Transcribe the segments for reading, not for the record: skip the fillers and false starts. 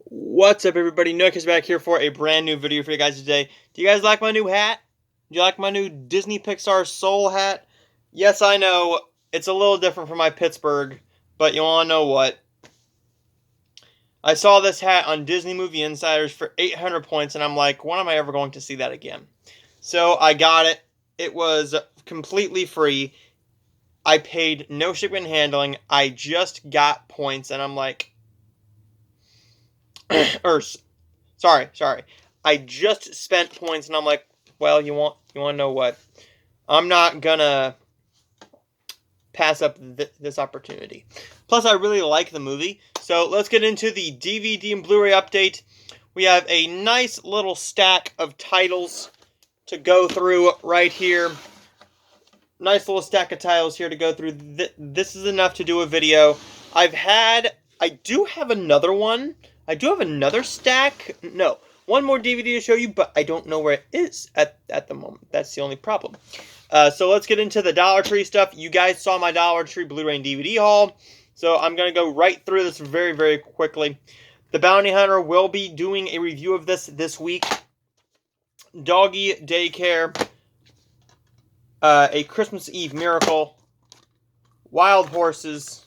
What's up, everybody? Nook is back here for a brand new video for you guys today. Do you guys like my new hat? Do you like my new Disney Pixar Soul hat? Yes, I know, it's a little different from my Pittsburgh, but you wanna know what? I saw this hat on Disney Movie Insiders for 800 points, and I'm like, when am I ever going to see that again? So I got it. It was completely free. I paid no shipping and handling. I just got points, and I'm like, sorry. I just spent points, and I'm like, well, you want to know what? I'm not gonna pass up this opportunity. Plus, I really like the movie. So let's get into the DVD and Blu-ray update. We have a nice little stack of titles to go through right here. Nice little stack of titles here to go through. This is enough to do a video. I do have another one. I do have another stack. No, one more DVD to show you, but I don't know where it is at the moment. That's the only problem. So let's get into the Dollar Tree stuff. You guys saw my Dollar Tree Blu-ray and DVD haul, so I'm going to go right through this very, very quickly. The Bounty Hunter will be doing a review of this week. Doggy Daycare, A Christmas Eve Miracle, Wild Horses,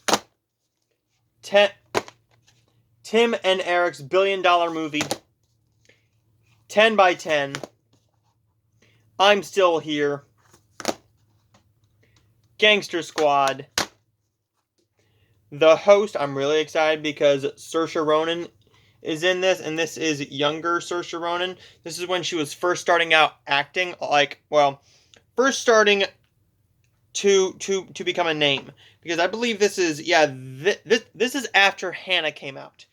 Tim and Eric's $1 billion movie, 10 by 10, I'm Still Here, Gangster Squad, The Host. I'm really excited because Saoirse Ronan is in this, and this is younger Saoirse Ronan. This is when she was first starting out acting, first starting to become a name, because I believe this is this is after Hannah came out,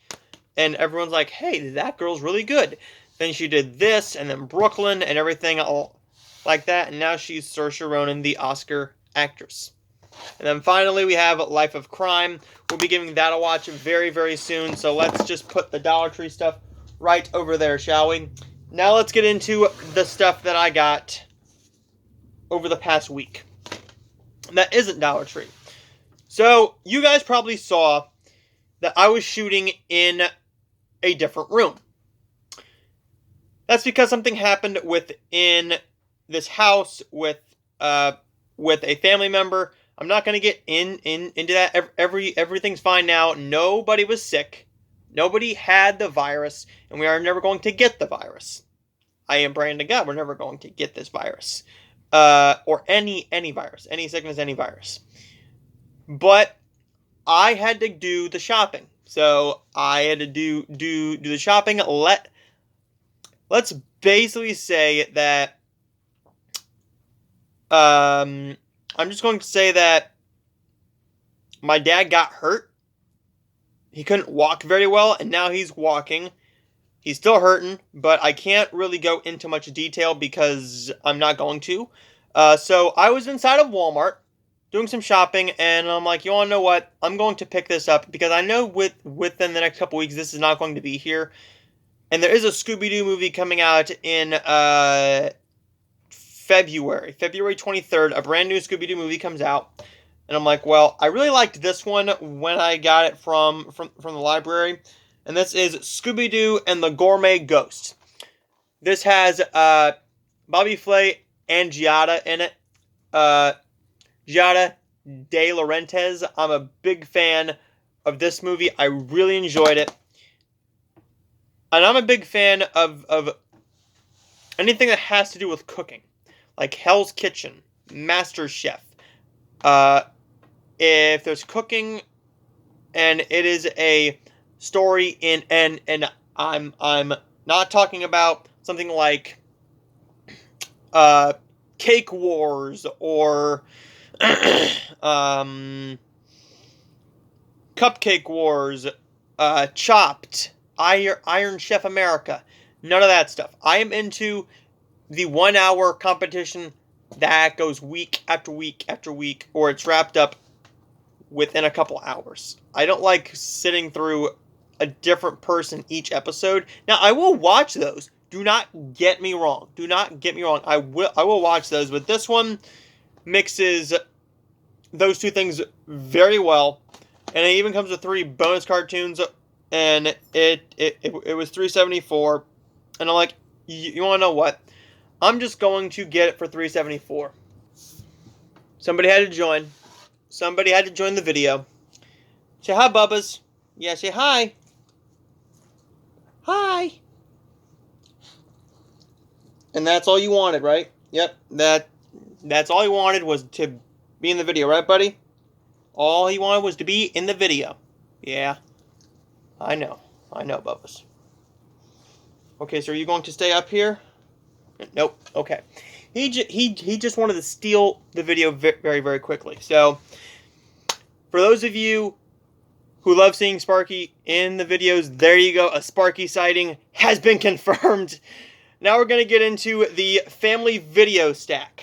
and everyone's like, hey, that girl's really good. Then she did this, and then Brooklyn, and everything all like that, and now she's Saoirse Ronan, the Oscar actress. And then finally we have Life of Crime. We'll be giving that a watch very, very soon, so let's just put the Dollar Tree stuff right over there, shall we? Now let's get into the stuff that I got over the past week that isn't Dollar Tree. So you guys probably saw that I was shooting in a different room. That's because something happened within this house with a family member. I'm not going to get into that. Everything's fine now. Nobody was sick. Nobody had the virus, and we are never going to get the virus. I am praying to God we're never going to get this virus. Or any virus, any sickness, any virus. But I had to do the shopping. So I had to do the shopping. Let's basically say that I'm just going to say that my dad got hurt. He couldn't walk very well, and now he's walking. He's still hurting, but I can't really go into much detail because I'm not going to. So I was inside of Walmart doing some shopping, and I'm like, you want to know what? I'm going to pick this up because I know within the next couple weeks this is not going to be here. And there is a Scooby-Doo movie coming out in February 23rd. A brand new Scooby-Doo movie comes out. And I'm like, well, I really liked this one when I got it from the library. And this is Scooby-Doo and the Gourmet Ghost. This has Bobby Flay and Giada in it. Giada De Laurentiis. I'm a big fan of this movie. I really enjoyed it. And I'm a big fan of anything that has to do with cooking. Like Hell's Kitchen, Master Chef. If there's cooking and it is a story and I'm not talking about something like Cake Wars or Cupcake Wars, Chopped, Iron Chef America. None of that stuff. I am into the 1 hour competition that goes week after week after week, or it's wrapped up within a couple hours. I don't like sitting through a different person each episode. Now, I will watch those. Do not get me wrong. Do not get me wrong. I will watch those, but this one mixes those two things very well. And it even comes with 3 bonus cartoons and it was $374, and I'm like, you want to know what? I'm just going to get it for $374. Somebody had to join. Somebody had to join the video. Say hi, Bubbas. Yeah, say hi. Hi. And that's all you wanted, right? Yep, that's all he wanted was to be in the video, right, buddy? All he wanted was to be in the video. Yeah, I know, Bubbas. Okay, so are you going to stay up here? Nope. Okay, he just wanted to steal the video very, very quickly. So, for those of you who love seeing Sparky in the videos, there you go. A Sparky sighting has been confirmed. Now we're going to get into the family video stack.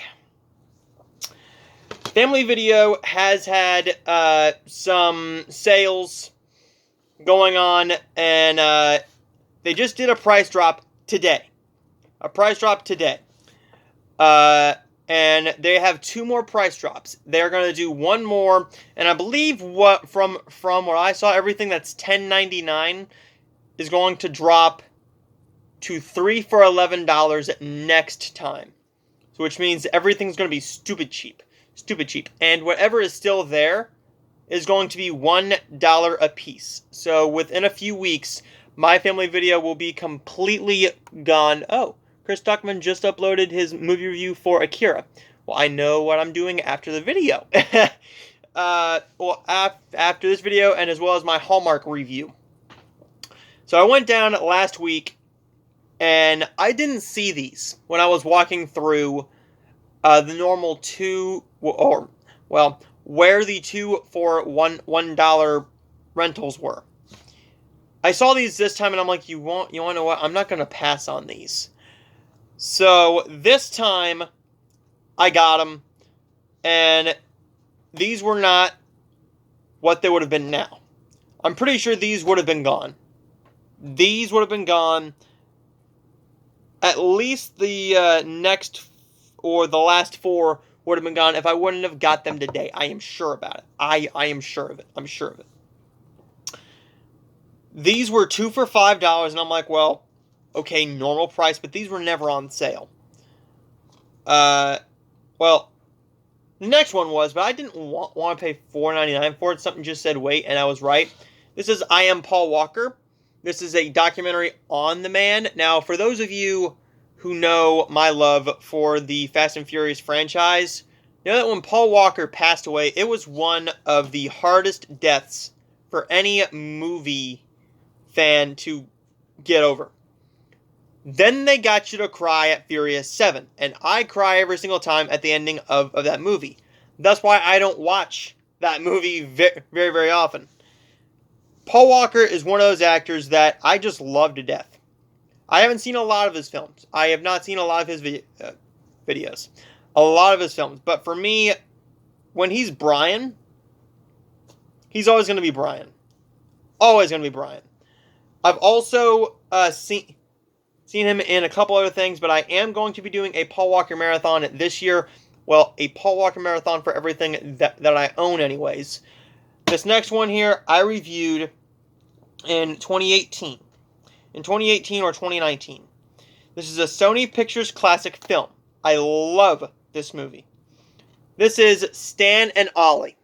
Family Video has had some sales going on, and they just did a price drop today. And they have 2 more price drops. They're going to do 1 more, and I believe from what I saw, everything that's $10.99 is going to drop to 3 for $11 next time. So which means everything's going to be stupid cheap. And whatever is still there is going to be $1 a piece. So within a few weeks, My Family Video will be completely gone. Oh, Chris Tuckman just uploaded his movie review for Akira. Well, I know what I'm doing after the video. After this video, and as well as my Hallmark review. So I went down last week, and I didn't see these when I was walking through the normal 2, or, well, where the 2 for $1 rentals were. I saw these this time, and I'm like, you want to know what? I'm not going to pass on these. So this time, I got them, and these were not what they would have been now. I'm pretty sure these would have been gone. These would have been gone. At least the next or the last 4 would have been gone if I wouldn't have got them today. I am sure about it. I am sure of it. I'm sure of it. These were 2 for $5, and I'm like, well, okay, normal price, but these were never on sale. Well, the next one was, but I didn't want to pay $4.99 for it. Something just said wait, and I was right. This is I Am Paul Walker. This is a documentary on the man. Now, for those of you who know my love for the Fast and Furious franchise, you know that when Paul Walker passed away, it was one of the hardest deaths for any movie fan to get over. Then they got you to cry at Furious 7, and I cry every single time at the ending of that movie. That's why I don't watch that movie very, very, very often. Paul Walker is one of those actors that I just love to death. I haven't seen a lot of his films. I have not seen a lot of his videos. A lot of his films. But for me, when he's Brian, he's always going to be Brian. Always going to be Brian. I've also seen him in a couple other things, but I am going to be doing a Paul Walker marathon this year. Well, a Paul Walker marathon for everything that I own anyways. This next one here, I reviewed in 2018. In 2018 or 2019. This is a Sony Pictures classic film. I love this movie. This is Stan and Ollie.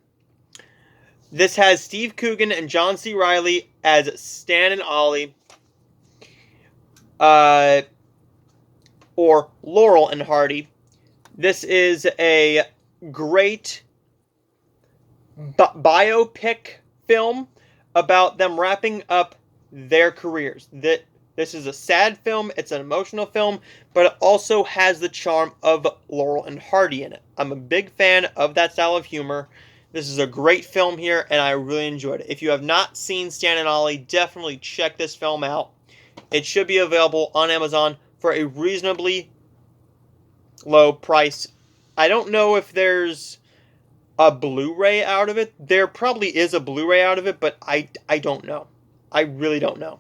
This has Steve Coogan and John C. Reilly as Stan and Ollie. Or Laurel and Hardy. This is a great biopic film about them wrapping up their careers. This is a sad film, it's an emotional film, but it also has the charm of Laurel and Hardy in it. I'm a big fan of that style of humor. This is a great film here, and I really enjoyed it. If you have not seen Stan and Ollie, definitely check this film out. It should be available on Amazon for a reasonably low price. I don't know if there's a Blu-ray out of it. There probably is a Blu-ray out of it, but I don't know. I really don't know.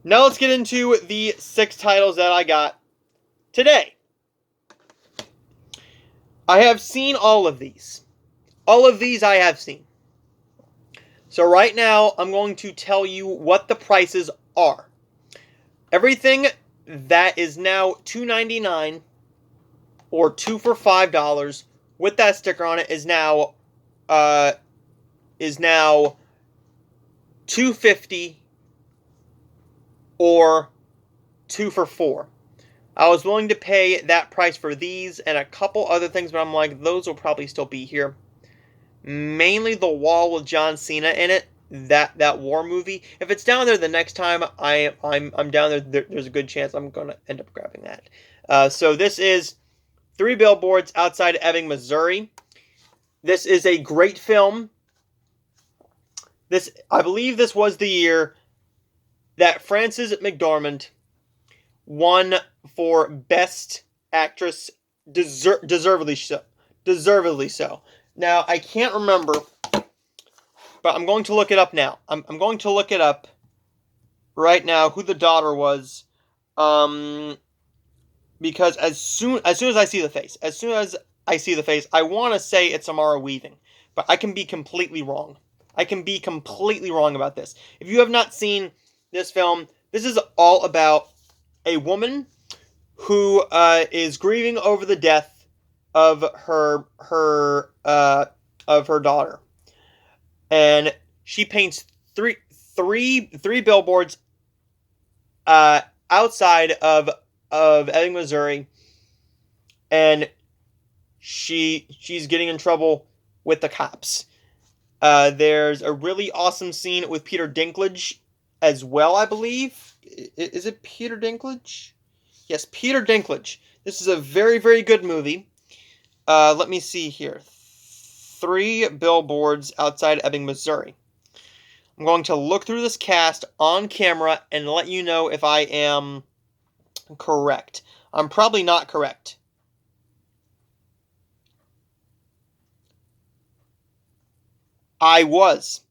Now let's get into the 6 titles that I got today. I have seen all of these. All of these I have seen. So right now, I'm going to tell you what the prices are. Everything that is now $2.99 or 2 for $5 with that sticker on it is now $2.50 or 2 for $4. I was willing to pay that price for these and a couple other things, but I'm like, those will probably still be here. Mainly the wall with John Cena in it, that war movie. If it's down there the next time I'm down there, there's a good chance I'm gonna end up grabbing that. So this is 3 Billboards Outside Ebbing, Missouri. This is a great film. I believe this was the year that Frances McDormand won for Best Actress, deservedly so. Deservedly so. Now, I can't remember, but I'm going to look it up now. I'm going to look it up right now who the daughter was, because as soon as I see the face, I want to say it's Samara Weaving, but I can be completely wrong. I can be completely wrong about this. If you have not seen this film, this is all about a woman who is grieving over the death of her daughter, and she paints three billboards outside of Ebbing, Missouri, and she's getting in trouble with the cops. There's a really awesome scene with Peter Dinklage as well, I believe. Is it Peter Dinklage? Yes, Peter Dinklage. This is a very, very good movie. Let me see here. 3 Billboards Outside Ebbing, Missouri. I'm going to look through this cast on camera and let you know if I am correct. I'm probably not correct. I was.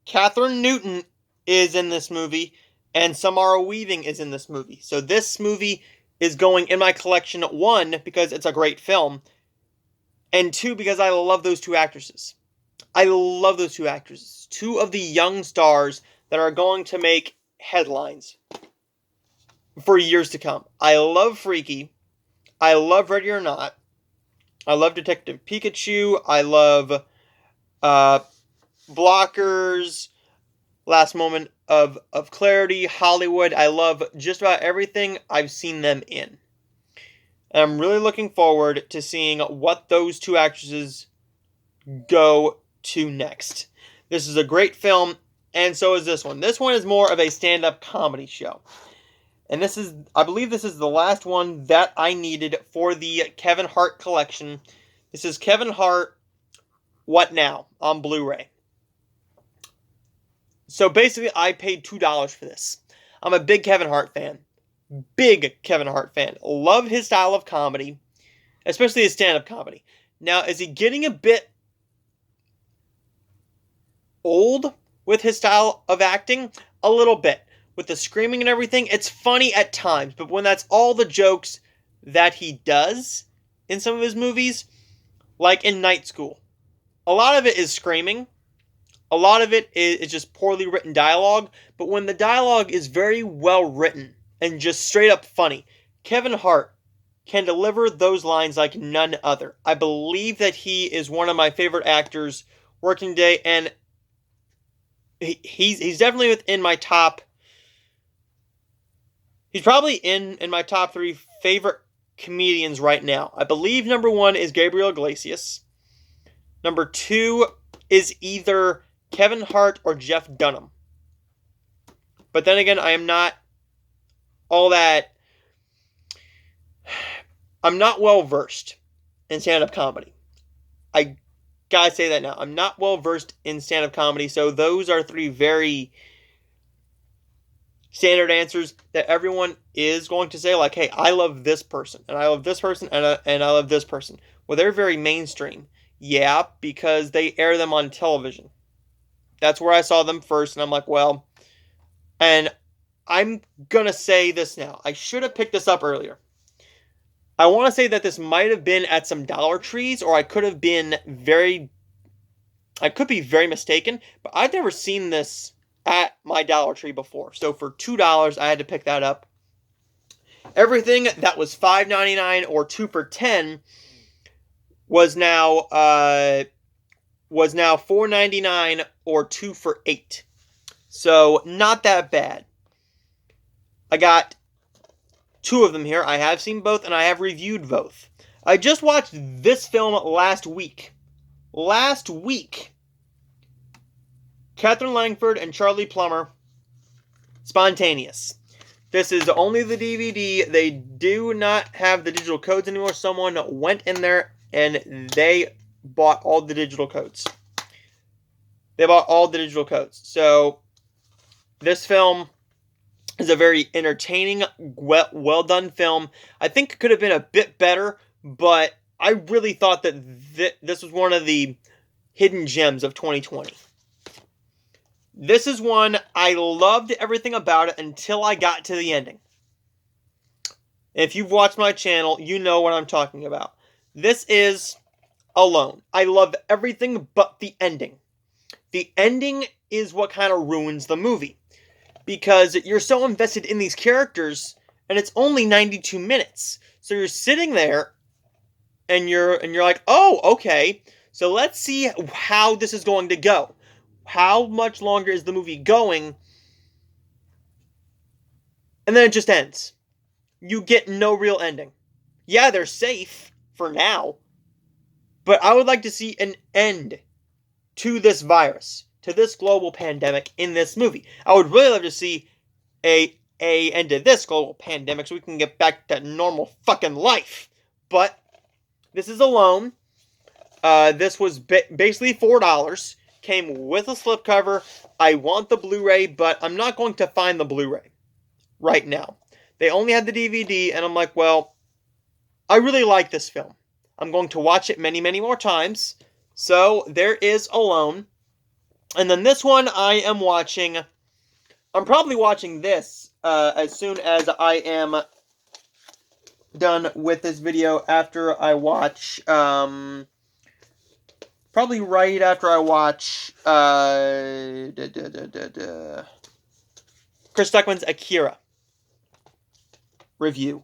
Catherine Newton is in this movie, and Samara Weaving is in this movie. So this movie is going in my collection, 1, because it's a great film, and 2, because I love those 2 actresses. I love those 2 actresses. 2 of the young stars that are going to make headlines for years to come. I love Freaky. I love Ready or Not. I love Detective Pikachu. I love Blockers, Last Moment of Clarity, Hollywood. I love just about everything I've seen them in. And I'm really looking forward to seeing what those 2 actresses go to next. This is a great film, and so is this one. This one is more of a stand-up comedy show. And I believe this is the last one that I needed for the Kevin Hart collection. This is Kevin Hart, What Now? On Blu-ray. So basically, I paid $2 for this. I'm a big Kevin Hart fan. Big Kevin Hart fan. Love his style of comedy, especially his stand-up comedy. Now, is he getting a bit old with his style of acting? A little bit. With the screaming and everything, it's funny at times, but when that's all the jokes that he does in some of his movies, like in Night School, a lot of it is screaming. A lot of it is just poorly written dialogue, but when the dialogue is very well written and just straight up funny, Kevin Hart can deliver those lines like none other. I believe that he is one of my favorite actors working today, and he's definitely within my top. He's probably in my top 3 favorite comedians right now. I believe number 1 is Gabriel Iglesias. Number 2 is either Kevin Hart or Jeff Dunham. But then again, I am not all that. I'm not well versed in stand-up comedy. I gotta say that now. I'm not well versed in stand-up comedy, so those are 3 very standard answers that everyone is going to say, like, hey, I love this person, and I love this person, and I love this person. Well, they're very mainstream. Yeah, because they air them on television. That's where I saw them first, and I'm like, well, and I'm gonna say this now. I should have picked this up earlier. I want to say that this might have been at some Dollar Trees, or I could have been very I could be very mistaken, but I've never seen this at my Dollar Tree before. So for $2, I had to pick that up. Everything that was $5.99 or 2 for $10 was now $4.99 or 2 for $8. So not that bad. I got 2 of them here. I have seen both and I have reviewed both. I just watched this film last week. Catherine Langford and Charlie Plummer, Spontaneous. This is only the DVD. They do not have the digital codes anymore. Someone went in there and they bought all the digital codes. So this film is a very entertaining, well done film. I think it could have been a bit better, but I really thought that this was one of the hidden gems of 2020. This is one I loved everything about it until I got to the ending. If you've watched my channel, you know what I'm talking about. This is Alone. I love everything but the ending. The ending is what kind of ruins the movie. Because you're so invested in these characters, and it's only 92 minutes. So you're sitting there, and you're like, oh, okay, so let's see how this is going to go. How much longer is the movie going? And then it just ends. You get no real ending. Yeah, they're safe for now, but I would like to see an end to this virus, to this global pandemic in this movie. I would really love to see a end to this global pandemic so we can get back to normal fucking life. But this is Alone. This was basically $4. Came with a slipcover. I want the Blu-ray, but I'm not going to find the Blu-ray right now. They only had the DVD, and I'm like, well, I really like this film. I'm going to watch it many, many more times. So there is Alone. And then this one I am watching. I'm probably watching this as soon as I am done with this video after I watch... probably right after I watch Chris Stuckman's Akira review.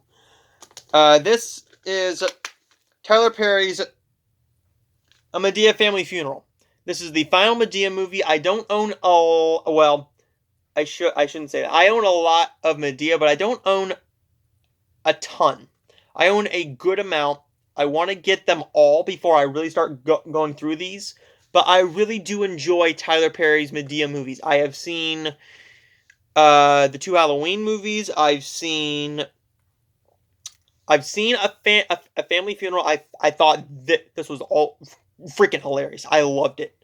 This is Tyler Perry's A Madea Family Funeral. This is the final Madea movie. I don't own I shouldn't say that. I own a lot of Madea, but I don't own a ton. I own a good amount. I want to get them all before I really start going through these. But I really do enjoy Tyler Perry's Madea movies. I have seen the 2 Halloween movies. I've seen a Family Funeral. I thought that this was all freaking hilarious. I loved it.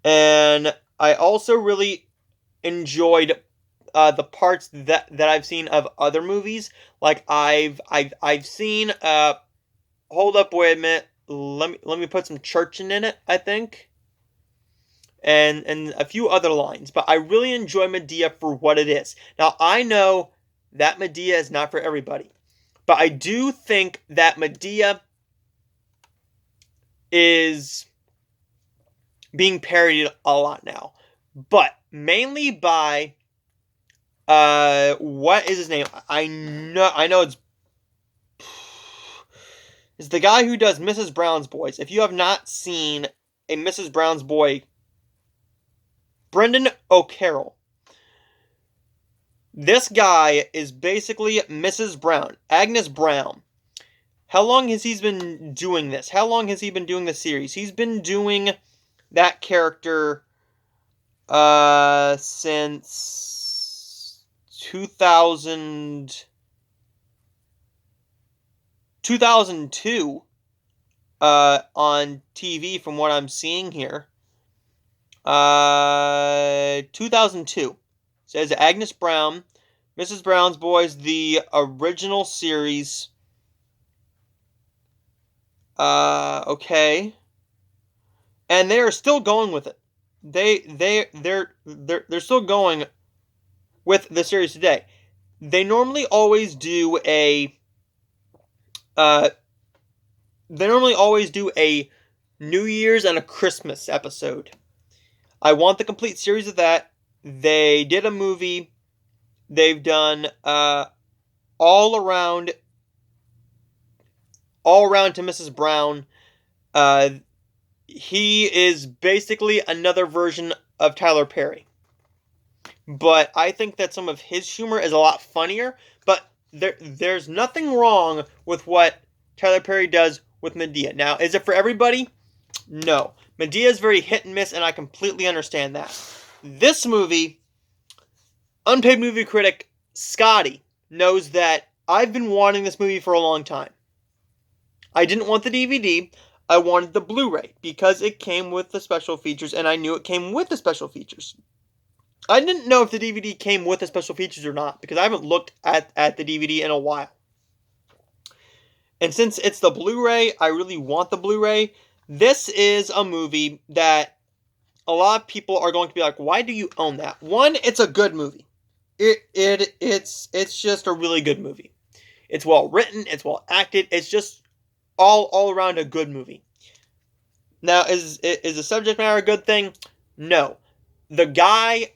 And I also really enjoyed the parts that I've seen of other movies. Like I've seen hold up, wait a minute. Let me put some churching in it, I think. And a few other lines. But I really enjoy Madea for what it is. Now I know that Madea is not for everybody. But I do think that Madea is being parodied a lot now. But mainly by what is his name? I know it's the guy who does Mrs. Brown's Boys. If you have not seen a Mrs. Brown's Boy, Brendan O'Carroll. This guy is basically Mrs. Brown, Agnes Brown. How long has he been doing this? How long has he been doing the series? He's been doing that character since 2002 on TV from what I'm seeing here. 2002. Says Agnes Brown, Mrs. Brown's Boys, the original series. Okay. And they are still going with it. They're still going with the series today. They normally always do a New Year's and a Christmas episode. I want the complete series of that. They did a movie. They've done all around to Mrs. Brown. He is basically another version of Tyler Perry. But I think that some of his humor is a lot funnier. But there's nothing wrong with what Tyler Perry does with Madea. Now, is it for everybody? No. Madea is very hit and miss, and I completely understand that. This movie, unpaid movie critic Scotty knows that I've been wanting this movie for a long time. I didn't want the DVD. I wanted the Blu-ray because it came with the special features, and I knew it came with the special features. I didn't know if the DVD came with the special features or not because I haven't looked at the DVD in a while. And since it's the Blu-ray, I really want the Blu-ray. This is a movie that a lot of people are going to be like, why do you own that? One, it's a good movie. It's just a really good movie. It's well written, it's well acted, it's just all around a good movie. Now, is the subject matter a good thing? No. The guy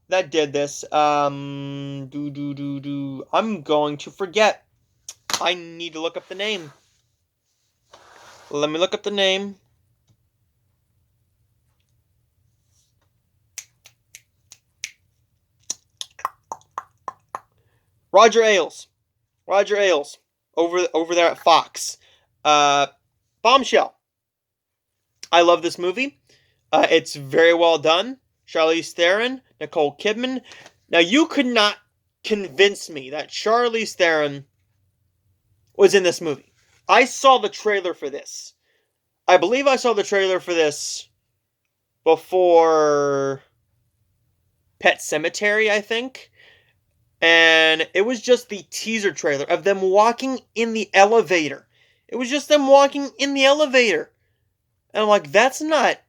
that did this, I'm going to forget. I need to look up the name. Let me look up the name. Roger Ailes. Over there at Fox. Bombshell. I love this movie. It's very well done. Charlize Theron, Nicole Kidman. Now, you could not convince me that Charlize Theron was in this movie. I saw the trailer for this. I believe I saw the trailer for this before Pet Sematary, I think. And it was just the teaser trailer of them walking in the elevator. It was just them walking in the elevator. And I'm like, that's not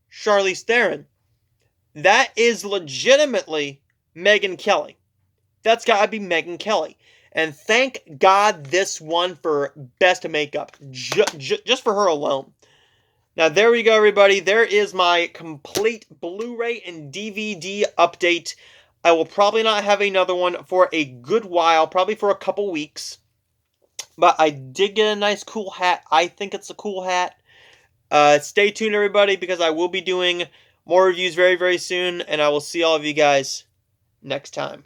Charlize Theron. That is legitimately Megyn Kelly. That's got to be Megyn Kelly. And thank God this won for Best Makeup. Just for her alone. Now, there we go, everybody. There is my complete Blu-ray and DVD update. I will probably not have another one for a good while. Probably for a couple weeks. But I did get a nice cool hat. I think it's a cool hat. Stay tuned, everybody, because I will be doing more reviews very, very soon. And I will see all of you guys next time.